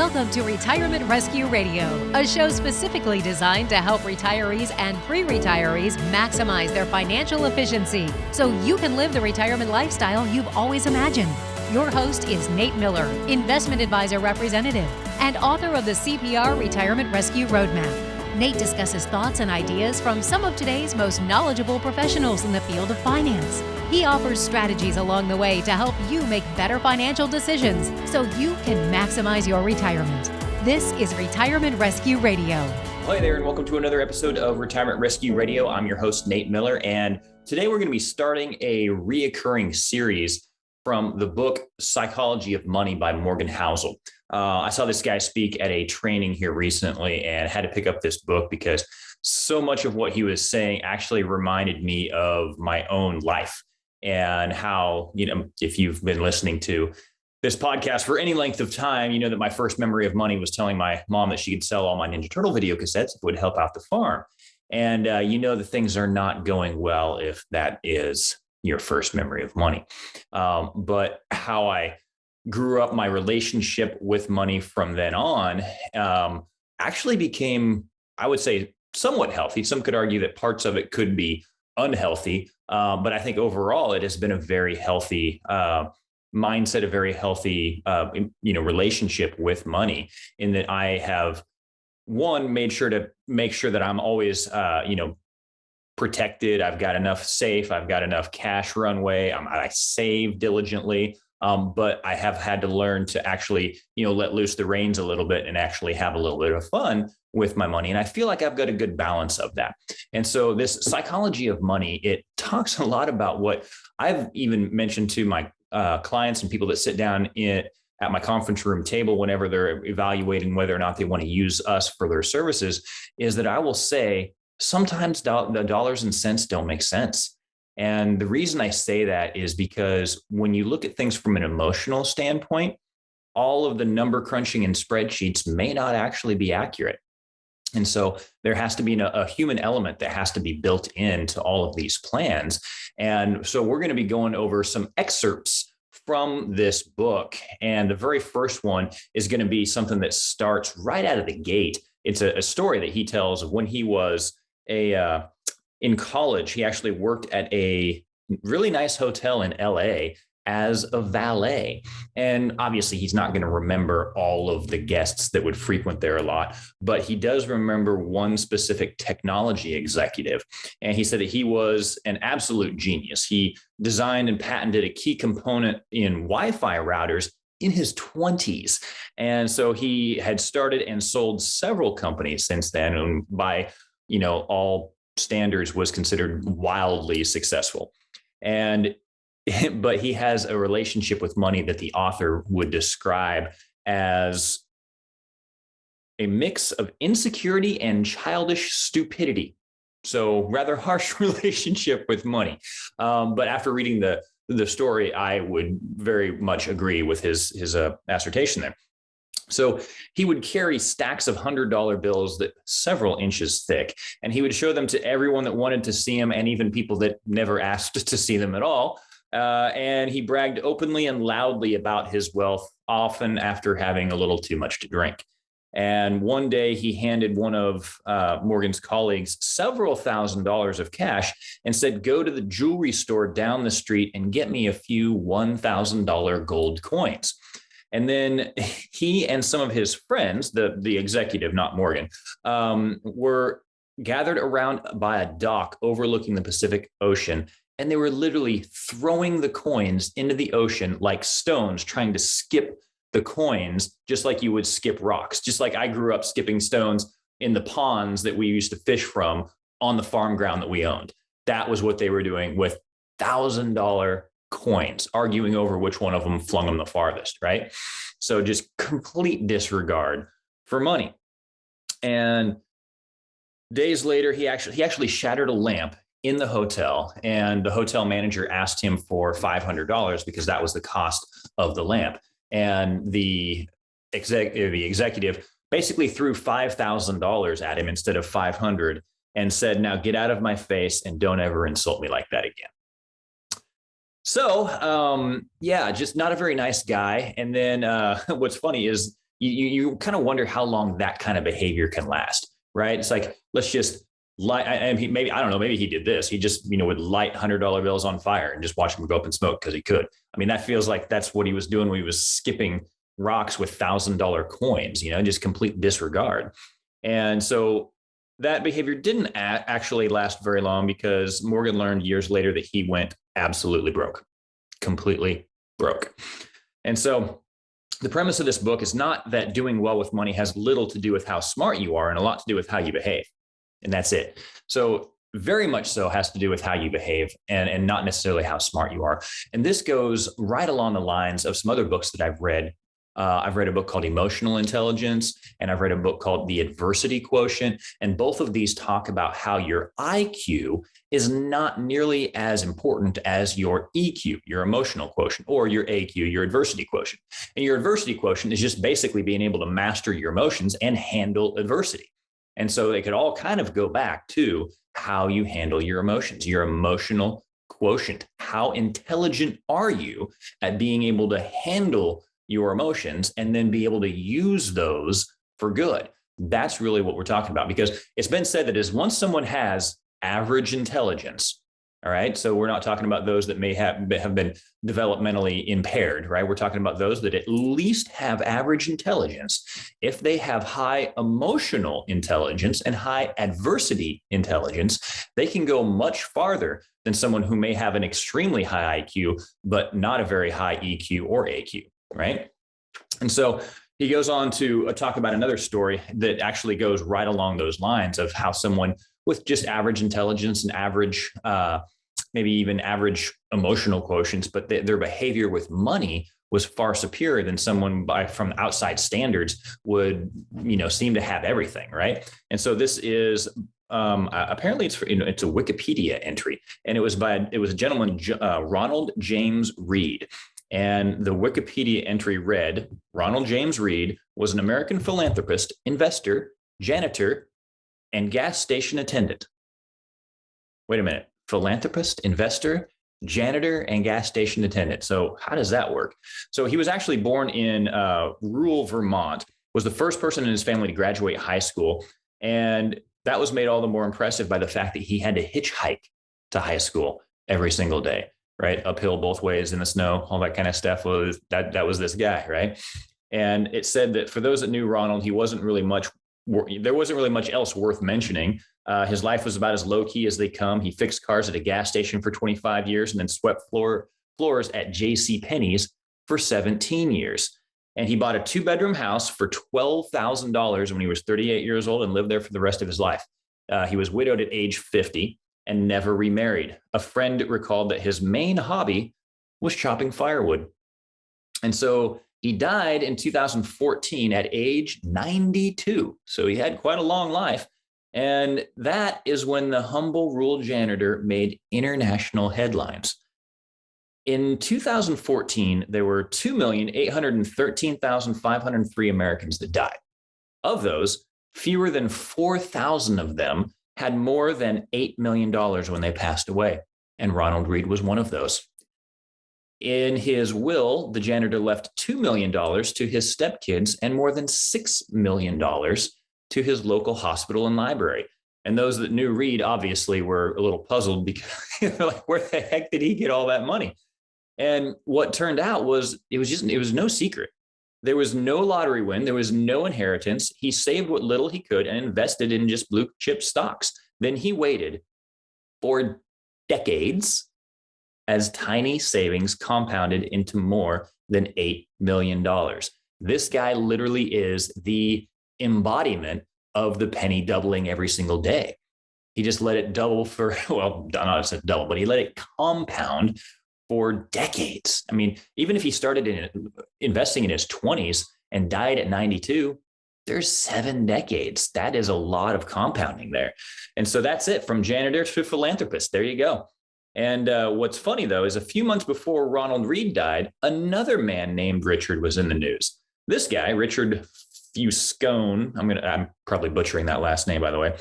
Welcome to Retirement Rescue Radio, a show specifically designed to help retirees and pre-retirees maximize their financial efficiency so you can live the retirement lifestyle you've always imagined. Your host is Nate Miller, investment advisor representative and author of the CPR Retirement Rescue Roadmap. Nate discusses thoughts and ideas from some of today's most knowledgeable professionals in the field of finance. He offers strategies along the way to help you make better financial decisions so you can maximize your retirement. This is Retirement Rescue Radio. Hi there, and welcome to another episode of Retirement Rescue Radio. I'm your host, Nate Miller, and today we're going to be starting a reoccurring series from the book Psychology of Money by Morgan Housel. I saw this guy speak at a training here recently and had to pick up this book because so much of what he was saying actually reminded me of my own life and how, if you've been listening to this podcast for any length of time, you know that my first memory of money was telling my mom that she could sell all my Ninja Turtle video cassettes if it would help out the farm. And that things are not going well if that is your first memory of money. But how I grew up, my relationship with money from then on actually became, I would say, somewhat healthy. Some could argue that parts of it could be unhealthy, but I think overall it has been a very healthy mindset, a very healthy, relationship with money, in that I have, one, made sure that I'm always, protected. I've got enough safe. I've got enough cash runway. I save diligently. But I have had to learn to actually, let loose the reins a little bit and actually have a little bit of fun with my money. And I feel like I've got a good balance of that. And so this psychology of money, it talks a lot about what I've even mentioned to my clients and people that sit down at my conference room table whenever they're evaluating whether or not they want to use us for their services, is that I will say, sometimes the dollars and cents don't make sense. And the reason I say that is because when you look at things from an emotional standpoint, all of the number crunching in spreadsheets may not actually be accurate. And so there has to be a human element that has to be built into all of these plans. And so we're going to be going over some excerpts from this book. And the very first one is going to be something that starts right out of the gate. It's a story that he tells of when he was in college. He actually worked at a really nice hotel in LA as a valet. And obviously he's not going to remember all of the guests that would frequent there a lot, but he does remember one specific technology executive. And he said that he was an absolute genius. He designed and patented a key component in Wi-Fi routers in his 20s. And so he had started and sold several companies since then, and by all standards was considered wildly successful. But he has a relationship with money that the author would describe as a mix of insecurity and childish stupidity. So rather harsh relationship with money. But after reading the story, I would very much agree with his assertion there. So he would carry stacks of $100 bills that several inches thick, and he would show them to everyone that wanted to see him, and even people that never asked to see them at all. And he bragged openly and loudly about his wealth, often after having a little too much to drink. And one day he handed one of Morgan's colleagues several $1,000s of cash and said, "Go to the jewelry store down the street and get me a few $1,000 gold coins." And then he and some of his friends, the executive, not Morgan, were gathered around by a dock overlooking the Pacific Ocean. And they were literally throwing the coins into the ocean like stones, trying to skip the coins, just like you would skip rocks. Just like I grew up skipping stones in the ponds that we used to fish from on the farm ground that we owned. That was what they were doing with $1,000 coins, arguing over which one of them flung them the farthest, right? So just complete disregard for money. And days later, he actually shattered a lamp in the hotel, and the hotel manager asked him for $500 because that was the cost of the lamp. And the executive basically threw $5,000 at him instead of $500 and said, "Now get out of my face and don't ever insult me like that again." So, just not a very nice guy. And then what's funny is you kind of wonder how long that kind of behavior can last, right? It's like, let's just light, and maybe, I don't know, maybe he did this. He just, would light $100 bills on fire and just watch them go up in smoke because he could. I mean, that feels like that's what he was doing when he was skipping rocks with $1,000 coins, just complete disregard. And so that behavior didn't actually last very long, because Morgan learned years later that he went absolutely broke, completely broke. And so the premise of this book is not that doing well with money has little to do with how smart you are and a lot to do with how you behave. And that's it. So very much so has to do with how you behave, and not necessarily how smart you are. And this goes right along the lines of some other books that I've read. I've read a book called Emotional Intelligence, and I've read a book called The Adversity Quotient. And both of these talk about how your IQ is not nearly as important as your EQ, your emotional quotient, or your AQ, your adversity quotient. And your adversity quotient is just basically being able to master your emotions and handle adversity. And so they could all kind of go back to how you handle your emotions, your emotional quotient. How intelligent are you at being able to handle your emotions and then be able to use those for good? That's really what we're talking about, because it's been said that as once someone has average intelligence, all right, so we're not talking about those that may have been developmentally impaired, right? We're talking about those that at least have average intelligence. If they have high emotional intelligence and high adversity intelligence, they can go much farther than someone who may have an extremely high IQ, but not a very high EQ or AQ. Right. And so he goes on to talk about another story that actually goes right along those lines of how someone with just average intelligence and average, maybe even average emotional quotients, but their behavior with money was far superior than someone from outside standards would, seem to have everything. Right. And so this is apparently it's a Wikipedia entry, and it was a gentleman, Ronald James Reed. And the Wikipedia entry read, Ronald James Reed was an American philanthropist, investor, janitor, and gas station attendant. Wait a minute. Philanthropist, investor, janitor, and gas station attendant. So how does that work? So he was actually born in rural Vermont, was the first person in his family to graduate high school. And that was made all the more impressive by the fact that he had to hitchhike to high school every single day. Right, uphill both ways in the snow, all that kind of stuff. That was this guy, right? And it said that for those that knew Ronald, there wasn't really much else worth mentioning. His life was about as low key as they come. He fixed cars at a gas station for 25 years, and then swept floors at J.C. Penney's for 17 years. And he bought a 2-bedroom house for $12,000 when he was 38 years old, and lived there for the rest of his life. He was widowed at age 50. And never remarried. A friend recalled that his main hobby was chopping firewood. And so he died in 2014 at age 92. So he had quite a long life. And that is when the humble rural janitor made international headlines. In 2014, there were 2,813,503 Americans that died. Of those, fewer than 4,000 of them had more than $8 million when they passed away. And Ronald Reed was one of those. In his will, the janitor left $2 million to his stepkids and more than $6 million to his local hospital and library. And those that knew Reed obviously were a little puzzled, because they're like, where the heck did he get all that money? And what turned out was it was no secret. There was no lottery win. There was no inheritance. He saved what little he could and invested in just blue chip stocks. Then he waited for decades as tiny savings compounded into more than $8 million. This guy literally is the embodiment of the penny doubling every single day. He just let it double for, well, not said double, but he let it compound for decades. I mean, even if he started investing in his 20s and died at 92, there's 7 decades. That is a lot of compounding there. And so that's it, from janitor to philanthropist. There you go. And what's funny, though, is a few months before Ronald Reed died, another man named Richard was in the news. This guy, Richard Fuscone, I'm probably butchering that last name, by the way.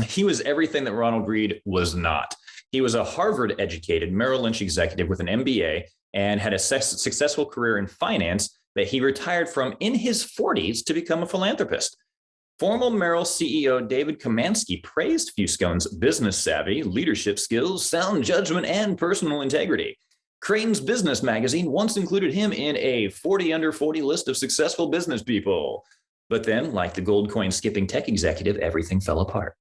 He was everything that Ronald Reed was not. He was a Harvard-educated Merrill Lynch executive with an MBA and had a successful career in finance that he retired from in his 40s to become a philanthropist. Former Merrill CEO David Komansky praised Fuscone's business savvy, leadership skills, sound judgment, and personal integrity. Crain's Business magazine once included him in a 40 under 40 list of successful business people. But then, like the gold coin skipping tech executive, everything fell apart.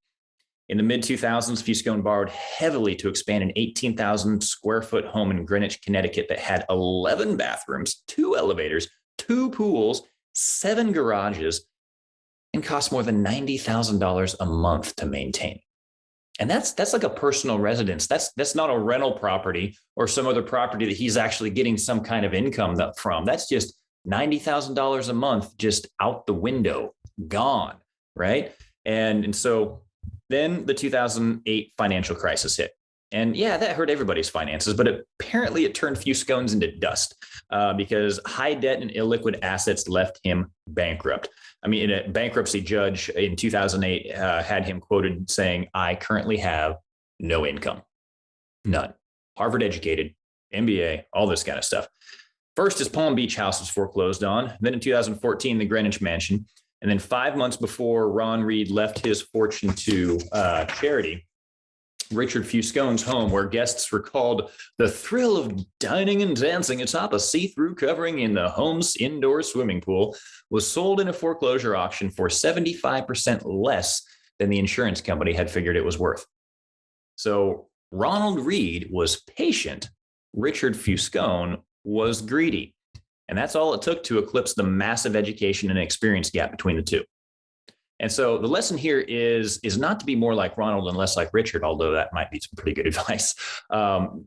In the mid-2000s, Fuscone borrowed heavily to expand an 18,000 square foot home in Greenwich, Connecticut that had 11 bathrooms, 2 elevators, 2 pools, 7 garages, and cost more than $90,000 a month to maintain. And that's like a personal residence. That's not a rental property or some other property that he's actually getting some kind of income from. That's just $90,000 a month just out the window, gone, right? And so then the 2008 financial crisis hit. And yeah, that hurt everybody's finances, but apparently it turned Fuscone's into dust because high debt and illiquid assets left him bankrupt. I mean, a bankruptcy judge in 2008 had him quoted saying, "I currently have no income, none." Harvard educated, MBA, all this kind of stuff. First, his Palm Beach house was foreclosed on. Then in 2014, the Greenwich mansion. And then 5 months before Ron Reed left his fortune to charity, Richard Fuscone's home, where guests recalled the thrill of dining and dancing atop a see-through covering in the home's indoor swimming pool, was sold in a foreclosure auction for 75% less than the insurance company had figured it was worth. So Ronald Reed was patient. Richard Fuscone was greedy. And that's all it took to eclipse the massive education and experience gap between the two. And so the lesson here is not to be more like Ronald and less like Richard, although that might be some pretty good advice.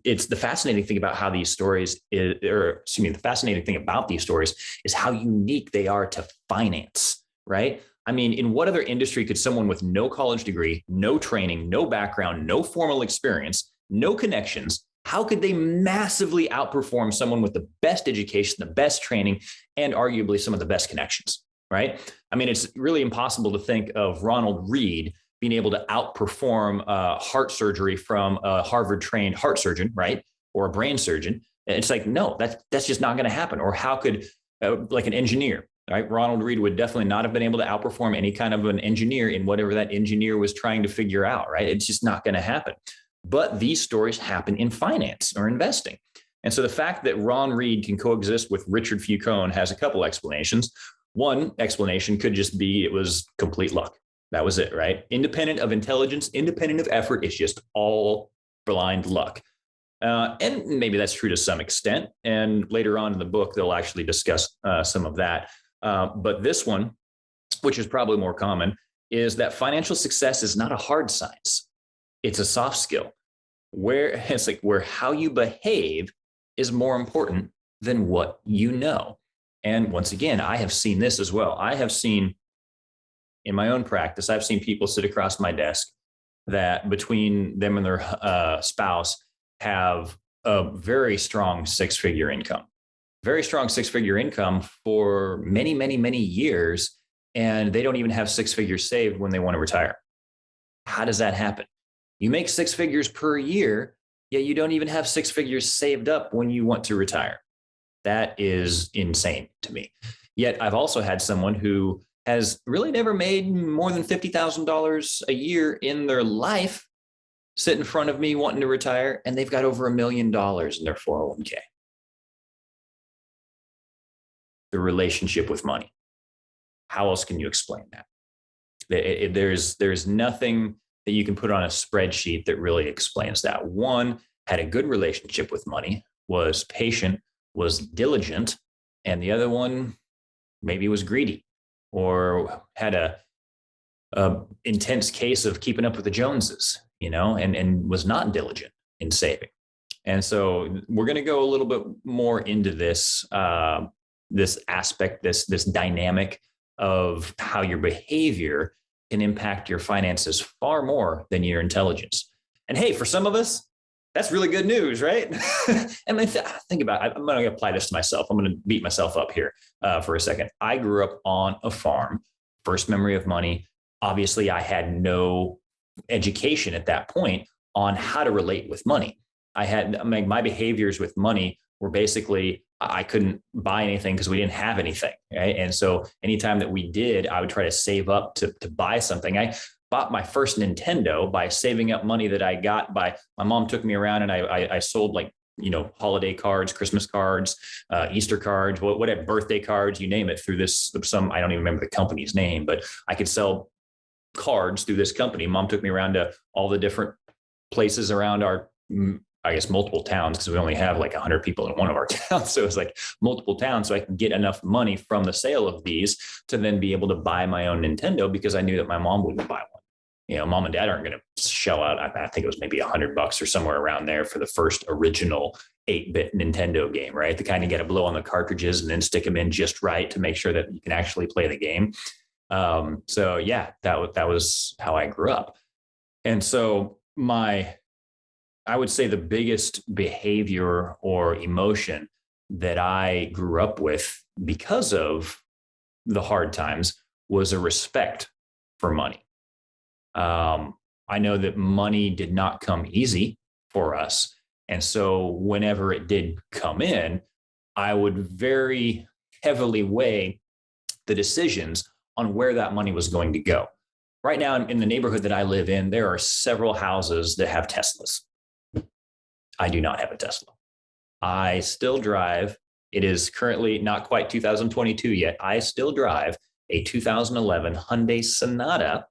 It's the fascinating thing about how these stories, the fascinating thing about these stories is how unique they are to finance, right? I mean, in what other industry could someone with no college degree, no training, no background, no formal experience, no connections, how could they massively outperform someone with the best education, the best training, and arguably some of the best connections? Right? I mean, it's really impossible to think of Ronald Reed being able to outperform heart surgery from a Harvard-trained heart surgeon, right? Or a brain surgeon. It's like, no, that's just not going to happen. Or how could, like an engineer, right? Ronald Reed would definitely not have been able to outperform any kind of an engineer in whatever that engineer was trying to figure out, right? It's just not going to happen. But these stories happen in finance or investing. And so the fact that Ron Reed can coexist with Richard Fuscone has a couple explanations. One explanation could just be it was complete luck. That was it, right? Independent of intelligence, independent of effort, it's just all blind luck. And maybe that's true to some extent. And later on in the book, they'll actually discuss some of that. But this one, which is probably more common, is that financial success is not a hard science. It's a soft skill where how you behave is more important than what you know. And once again, I have seen this as well. I have seen in my own practice, I've seen people sit across my desk that between them and their spouse have a very strong 6-figure income, for many, many, many years. And they don't even have 6 figures saved when they want to retire. How does that happen? You make 6 figures per year, yet you don't even have 6 figures saved up when you want to retire. That is insane to me. Yet I've also had someone who has really never made more than $50,000 a year in their life sit in front of me wanting to retire, and they've got over $1 million in their 401k. The relationship with money. How else can you explain that? There's nothing that you can put on a spreadsheet that really explains that. One had a good relationship with money, was patient, was diligent, and the other one maybe was greedy or had a intense case of keeping up with the Joneses, and was not diligent in saving. And so we're going to go a little bit more into this aspect, this dynamic of how your behavior can impact your finances far more than your intelligence. And hey, for some of us, that's really good news, right? I mean, think about it. I'm going to apply this to myself. I'm going to beat myself up here for a second. I grew up on a farm, first memory of money. Obviously, I had no education at that point on how to relate with money. I had my behaviors with money where basically I couldn't buy anything because we didn't have anything. Right. And so anytime that we did, I would try to save up to buy something. I bought my first Nintendo by saving up money that I got by my mom took me around and I sold like, holiday cards, Christmas cards, Easter cards, whatever, birthday cards, you name it, through this, I don't even remember the company's name, but I could sell cards through this company. Mom took me around to all the different places around our, I guess, multiple towns, because we only have like 100 people in one of our towns. So it's like multiple towns. So I can get enough money from the sale of these to then be able to buy my own Nintendo, because I knew that my mom wouldn't buy one. Mom and dad aren't going to shell out, I think it was maybe $100 or somewhere around there for the first original 8-bit Nintendo game, right? The kind you got to blow on the cartridges and then stick them in just right to make sure that you can actually play the game. So yeah, that was how I grew up. And so I would say the biggest behavior or emotion that I grew up with because of the hard times was a respect for money. I know that money did not come easy for us. And so whenever it did come in, I would very heavily weigh the decisions on where that money was going to go. Right now in the neighborhood that I live in, there are several houses that have Teslas. I do not have a Tesla. I still drive. It is currently not quite 2022 yet. I still drive a 2011 Hyundai Sonata.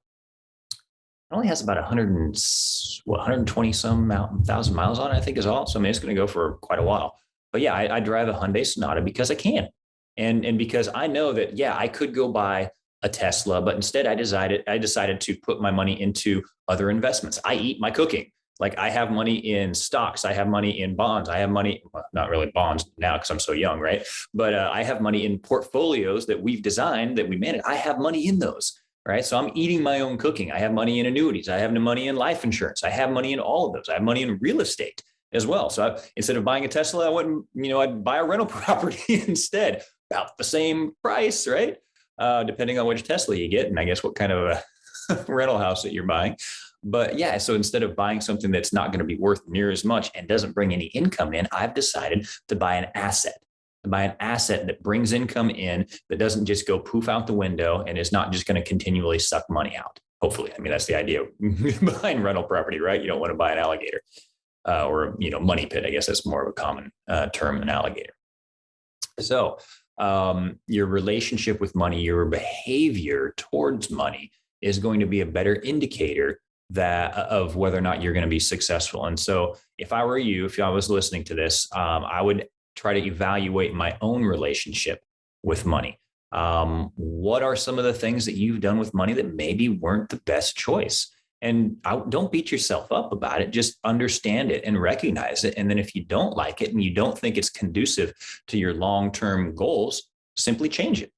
It only has about 120 some thousand miles on it, I think is all. So I mean, it's going to go for quite a while. But yeah, I drive a Hyundai Sonata because I can. And because I know that, yeah, I could go buy a Tesla, but instead I decided to put my money into other investments. I eat my cooking. Like I have money in stocks. I have money in bonds. I have money, well, not really bonds now because I'm so young, right? But I have money in portfolios that we've designed, that we manage. I have money in those. Right. So I'm eating my own cooking. I have money in annuities. I have money in life insurance. I have money in all of those. I have money in real estate as well. So instead of buying a Tesla, I went, I'd buy a rental property instead, about the same price, right? Depending on which Tesla you get, and I guess what kind of a rental house that you're buying. But yeah, so instead of buying something that's not going to be worth near as much and doesn't bring any income in, I've decided to buy an asset. That brings income in, that doesn't just go poof out the window and is not just going to continually suck money out. Hopefully. I mean, that's the idea behind rental property, right? You don't want to buy an alligator or, money pit. I guess that's more of a common term than alligator. So your relationship with money, your behavior towards money is going to be a better indicator of whether or not you're going to be successful. And so if I were you, if I was listening to this, I would try to evaluate my own relationship with money. What are some of the things that you've done with money that maybe weren't the best choice? And don't beat yourself up about it. Just understand it and recognize it. And then if you don't like it and you don't think it's conducive to your long-term goals, simply change it.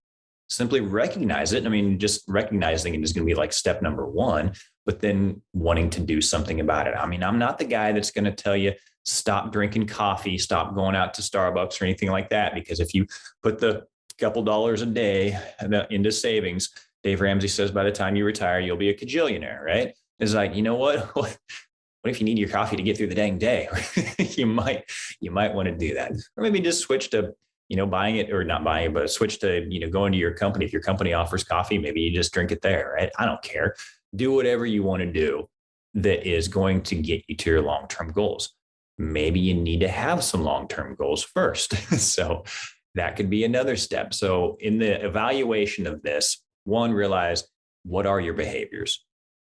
Simply recognize it. I mean, just recognizing it is going to be like step number one, but then wanting to do something about it. I mean, I'm not the guy that's going to tell you, stop drinking coffee, stop going out to Starbucks or anything like that. Because if you put the couple dollars a day into savings, Dave Ramsey says by the time you retire, you'll be a cajillionaire, right? It's like, you know what? What if you need your coffee to get through the dang day? you might want to do that. Or maybe just switch to, buying it, or not buying it, but switch to, going to your company. If your company offers coffee, maybe you just drink it there, right? I don't care. Do whatever you want to do that is going to get you to your long-term goals. Maybe you need to have some long-term goals first. So that could be another step. So in the evaluation of this, one, realize what are your behaviors?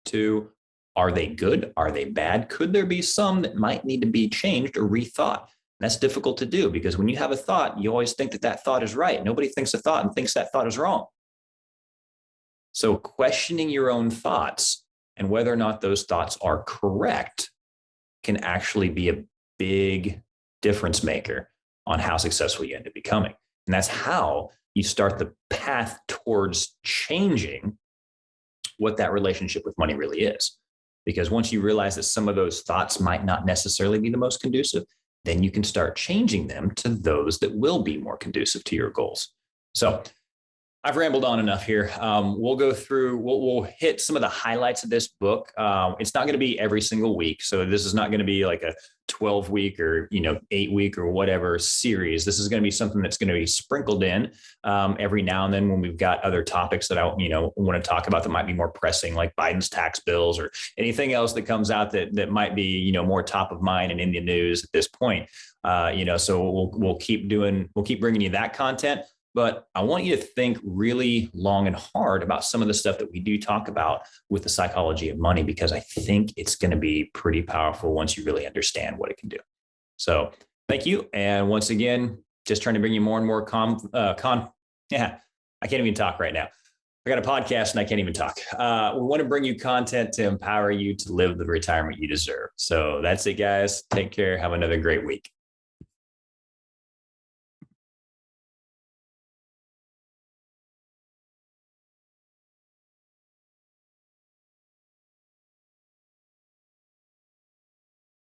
Two, are they good? Are they bad? Could there be some that might need to be changed or rethought? That's difficult to do because when you have a thought, you always think that thought is right. Nobody thinks a thought and thinks that thought is wrong. So questioning your own thoughts and whether or not those thoughts are correct can actually be a big difference maker on how successful you end up becoming. And that's how you start the path towards changing what that relationship with money really is. Because once you realize that some of those thoughts might not necessarily be the most conducive, then you can start changing them to those that will be more conducive to your goals. So I've rambled on enough here. We'll go through, we'll hit some of the highlights of this book. It's not going to be every single week. So this is not going to be like a 12-week or, 8-week or whatever series. This is going to be something that's going to be sprinkled in every now and then when we've got other topics that I, want to talk about that might be more pressing, like Biden's tax bills or anything else that comes out that might be, more top of mind and in the news at this point. So we'll keep bringing you that content. But I want you to think really long and hard about some of the stuff that we do talk about with the psychology of money, because I think it's going to be pretty powerful once you really understand what it can do. So thank you. And once again, just trying to bring you more and more I can't even talk right now. I got a podcast and I can't even talk. We want to bring you content to empower you to live the retirement you deserve. So that's it, guys. Take care. Have another great week.